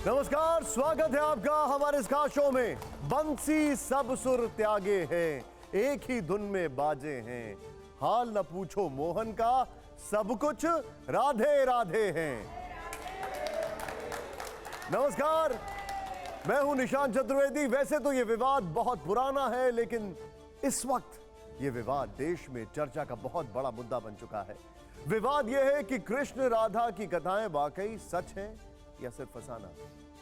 नमस्कार, स्वागत है आपका हमारे इस खास शो में। बंसी सब सुर त्यागे हैं, एक ही धुन में बाजे हैं, हाल न पूछो मोहन का, सब कुछ राधे राधे हैं। नमस्कार, मैं हूं निशांत चतुर्वेदी। वैसे तो ये विवाद बहुत पुराना है, लेकिन इस वक्त ये विवाद देश में चर्चा का बहुत बड़ा मुद्दा बन चुका है। विवाद यह है कि कृष्ण राधा की कथाएं वाकई सच हैं या सिर्फ फसाना,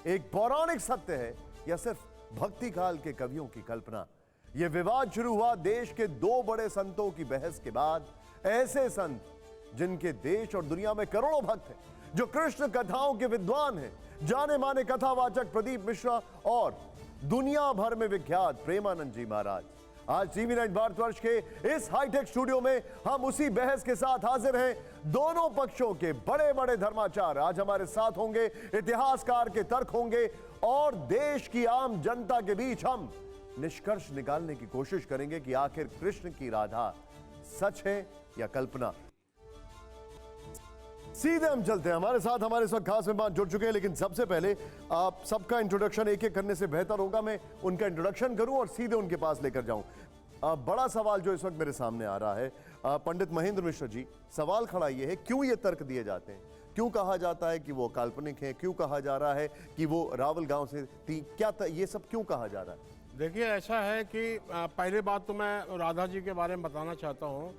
एक पौराणिक सत्य है या सिर्फ भक्ति काल के कवियों की कल्पना। यह विवाद शुरू हुआ देश के दो बड़े संतों की बहस के बाद। ऐसे संत जिनके देश और दुनिया में करोड़ों भक्त हैं, जो कृष्ण कथाओं के विद्वान हैं, जाने माने कथावाचक प्रदीप मिश्रा और दुनिया भर में विख्यात प्रेमानंद जी महाराज। आज टीवी नाइन भारतवर्ष के इस हाईटेक स्टूडियो में हम उसी बहस के साथ हाजिर हैं। दोनों पक्षों के बड़े बड़े धर्माचार्य आज हमारे साथ होंगे, इतिहासकार के तर्क होंगे और देश की आम जनता के बीच हम निष्कर्ष निकालने की कोशिश करेंगे कि आखिर कृष्ण की राधा सच है या कल्पना। सीधे हम चलते हैं। हमारे साथ हमारे इस वक्त खास मेहमान जुड़ चुके हैं, लेकिन सबसे पहले आप सबका इंट्रोडक्शन एक एक करने से बेहतर होगा मैं उनका इंट्रोडक्शन करूं और सीधे उनके पास लेकर जाऊं। बड़ा सवाल जो इस वक्त मेरे सामने आ रहा है, पंडित महेंद्र मिश्र जी, सवाल खड़ा ये है, क्यों ये तर्क दिए जाते हैं, क्यों कहा जाता है कि वो काल्पनिक है, क्यों कहा जा रहा है कि वो रावल गांव से थी, क्या ये सब क्यों कहा जा रहा है? देखिए, ऐसा है कि पहले बात तो मैं राधा जी के बारे में बताना चाहता हूँ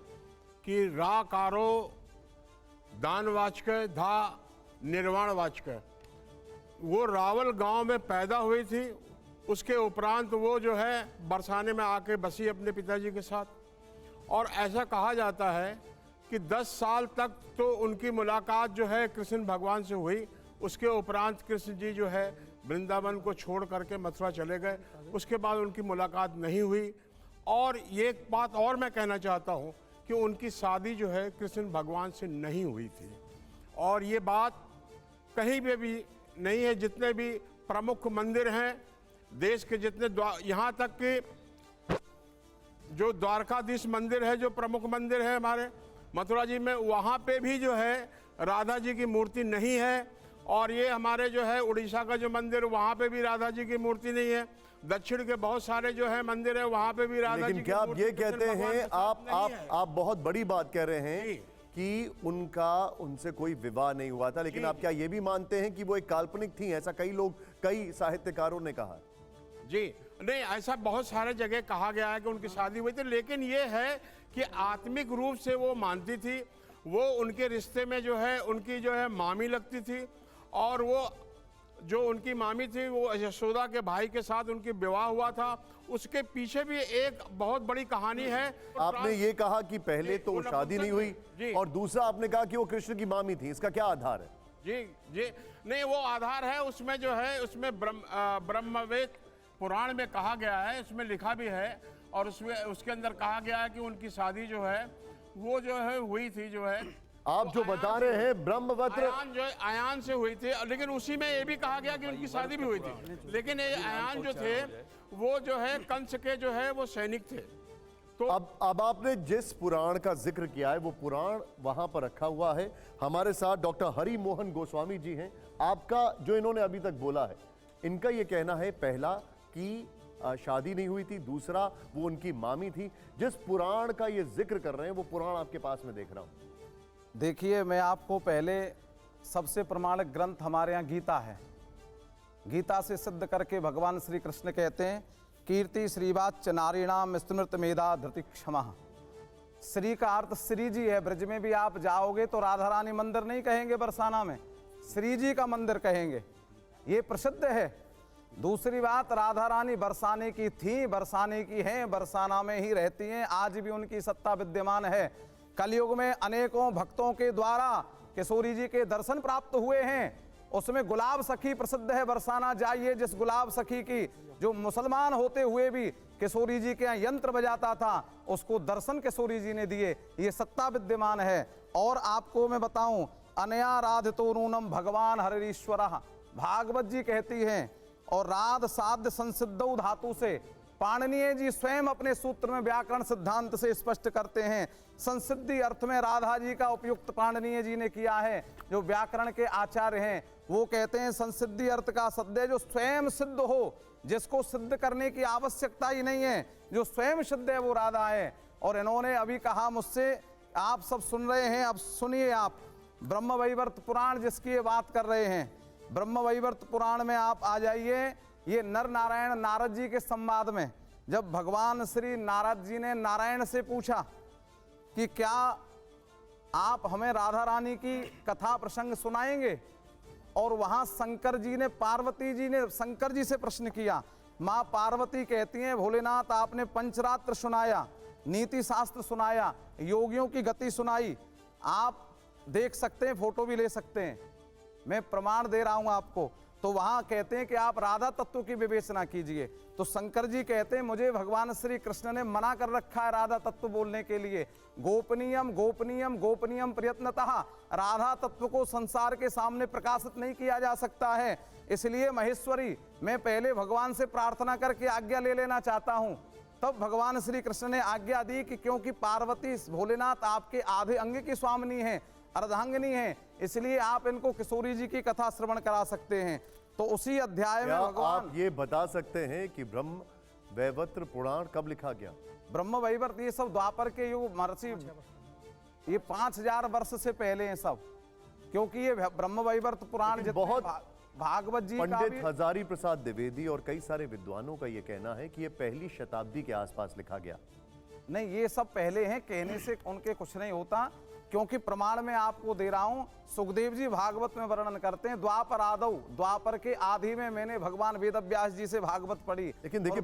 कि रा कारो दानवाचक धा निर्वाणवाचक, वो रावल गांव में पैदा हुई थी। उसके उपरांत वो जो है बरसाने में आके बसी अपने पिताजी के साथ, और ऐसा कहा जाता है कि 10 साल तक तो उनकी मुलाकात जो है कृष्ण भगवान से हुई। उसके उपरांत कृष्ण जी जो है वृंदावन को छोड़ करके मथुरा चले गए, उसके बाद उनकी मुलाकात नहीं हुई। और ये एक बात और मैं कहना चाहता हूँ कि उनकी शादी जो है कृष्ण भगवान से नहीं हुई थी, और ये बात कहीं पे भी नहीं है। जितने भी प्रमुख मंदिर हैं देश के, जितने यहाँ तक कि जो द्वारकाधीश मंदिर है, जो प्रमुख मंदिर है हमारे मथुरा जी में, वहाँ पे भी जो है राधा जी की मूर्ति नहीं है। और ये हमारे जो है उड़ीसा का जो मंदिर, वहाँ पे भी राधा जी की मूर्ति नहीं है। दक्षिण के बहुत सारे जो है मंदिर है, वहाँ पे भी राधा जी की मूर्ति। लेकिन क्या आप ये कहते हैं, आप बहुत बड़ी बात कह रहे हैं कि उनका उनसे कोई विवाह नहीं हुआ था, लेकिन आप क्या ये भी मानते हैं कि वो एक काल्पनिक थी? ऐसा कई लोग, कई साहित्यकारों ने कहा। जी नहीं, ऐसा बहुत सारे जगह कहा गया है कि उनकी शादी हुई थी, लेकिन ये है कि आत्मिक रूप से वो मानती थी। वो उनके रिश्ते में जो है उनकी जो है मामी लगती थी, और वो जो उनकी मामी थी वो यशोदा के भाई के साथ उनकी विवाह हुआ था। उसके पीछे भी एक बहुत बड़ी कहानी है। आपने ये कहा कि पहले तो वो शादी नहीं हुई, और दूसरा आपने कहा कि वो कृष्ण की मामी थी, इसका क्या आधार है? जी नहीं, वो आधार है उसमें जो है, उसमें ब्रह्मवेद पुराण में कहा गया है, उसमें लिखा भी है, और उसमें उसके अंदर कहा गया है कि उनकी शादी जो है वो जो है हुई थी, जो है आप जो बता रहे हैं ब्रह्मवत्र आयान से हुई थी। लेकिन उसी में ये भी कहा गया कि उनकी शादी भी हुई थी, लेकिन ये आयान जो थे वो जो है कंस के जो है वो सैनिक थे। तो अब आपने जिस पुराण का जिक्र किया है वो पुराण वहां पर रखा हुआ है। हमारे साथ डॉक्टर हरि मोहन गोस्वामी जी हैं। आपका जो इन्होंने अभी तक बोला है, इनका ये कहना है, पहला कि शादी नहीं हुई थी, दूसरा वो उनकी मामी थी। जिस पुराण का ये जिक्र कर रहे हैं वो पुराण आपके पास में देख रहा हूं। देखिए, मैं आपको पहले सबसे प्रमाणिक ग्रंथ हमारे यहाँ गीता है। गीता से सिद्ध करके भगवान श्री कृष्ण कहते हैं, कीर्ति श्रीवाच नारीणाम स्मृत मेधा धृति क्षमा। श्री का अर्थ श्री जी है। ब्रज में भी आप जाओगे तो राधा रानी मंदिर नहीं कहेंगे बरसाना में, श्री जी का मंदिर कहेंगे, ये प्रसिद्ध है। दूसरी बात, राधा रानी बरसाने की थी, बरसाने की हैं, बरसाना में ही रहती हैं, आज भी उनकी सत्ता विद्यमान है। कलयुग में अनेकों भक्तों के द्वारा किशोरी जी के दर्शन प्राप्त हुए हैं। उसमें गुलाब सखी प्रसिद्ध है, बरसाना जाइए, जिस गुलाब सखी की जो मुसलमान होते हुए भी किशोरी जी के यहाँ यंत्र बजाता था, उसको दर्शन किशोरी जी ने दिए, ये सत्ता विद्यमान है। और आपको मैं बताऊं, अनया राधितो नूनम भगवान हरिश्वर, भागवत जी कहती हैं, और राध साध्य संसिद्धौ धातु से पाणिनीय जी स्वयं अपने सूत्र में व्याकरण सिद्धांत से स्पष्ट करते हैं। संसिद्धि अर्थ में राधा जी का उपयुक्त पाणिनीय जी ने किया है, जो व्याकरण के आचार्य हैं। वो कहते हैं संसिद्धि अर्थ का सद्य, जो स्वयं सिद्ध हो, जिसको सिद्ध करने की आवश्यकता ही नहीं है, जो स्वयं सिद्ध है वो राधा है। और इन्होंने अभी कहा मुझसे, आप सब सुन रहे हैं, अब सुनिए आप, ब्रह्म वैवर्त पुराण जिसकी ये बात कर रहे हैं, ब्रह्म वैवर्त पुराण में आप आ जाइए। ये नर नारायण नारद जी के संवाद में जब भगवान श्री नारद जी ने नारायण से पूछा कि क्या आप हमें राधा रानी की कथा प्रसंग सुनाएंगे, और वहां शंकर जी ने, पार्वती जी ने शंकर जी से प्रश्न किया। माँ पार्वती कहती हैं, भोलेनाथ आपने पंचरात्र सुनाया, नीति शास्त्र सुनाया, योगियों की गति सुनाई, आप देख सकते हैं, फोटो भी ले सकते हैं, मैं प्रमाण दे रहा हूं आपको। तो वहां कहते हैं कि आप राधा तत्व की विवेचना कीजिए। तो शंकर जी कहते हैं, मुझे भगवान श्री कृष्ण ने मना कर रखा है राधा तत्व बोलने के लिए। गोपनीयम गोपनीयम गोपनीयम प्रयत्नतः, राधा तत्व को संसार के सामने प्रकाशित नहीं किया जा सकता है। इसलिए महेश्वरी, मैं पहले भगवान से प्रार्थना करके आज्ञा ले लेना चाहता हूं। तब भगवान श्री कृष्ण ने आज्ञा दी कि क्योंकि पार्वती भोलेनाथ आपके आधे अंग की स्वामिनी है, अर्धांगिनी है, इसलिए आप इनको किशोरी जी की कथा श्रवण करा सकते हैं। तो उसी अध्याय में क्या भगवान, आप ये बता सकते हैं कि ब्रह्म वैवर्त पुराण कब लिखा गया? ब्रह्म वैवर्त ये सब द्वापर के युग, महर्षि, ये 5000 वर्ष से पहले हैं सब, क्योंकि ये ब्रह्म वैवर्त पुराण लेकिन जितने बहुत भागवत जी का पंडित भी, हजारी प्रसाद द्विवेदी और कई सारे विद्वानों का यह कहना है कि यह पहली शताब्दी के आसपास लिखा गया। नहीं, ये सब पहले हैं, कहने से उनके कुछ नहीं होता, क्योंकि प्रमाण में आपको दे रहा हूं। सुखदेव जी भागवत में वर्णन करते हैं, द्वापर आदौ, द्वापर के आदि में मैंने भगवान वेद व्यास जी से भागवत पढ़ी। लेकिन देखिए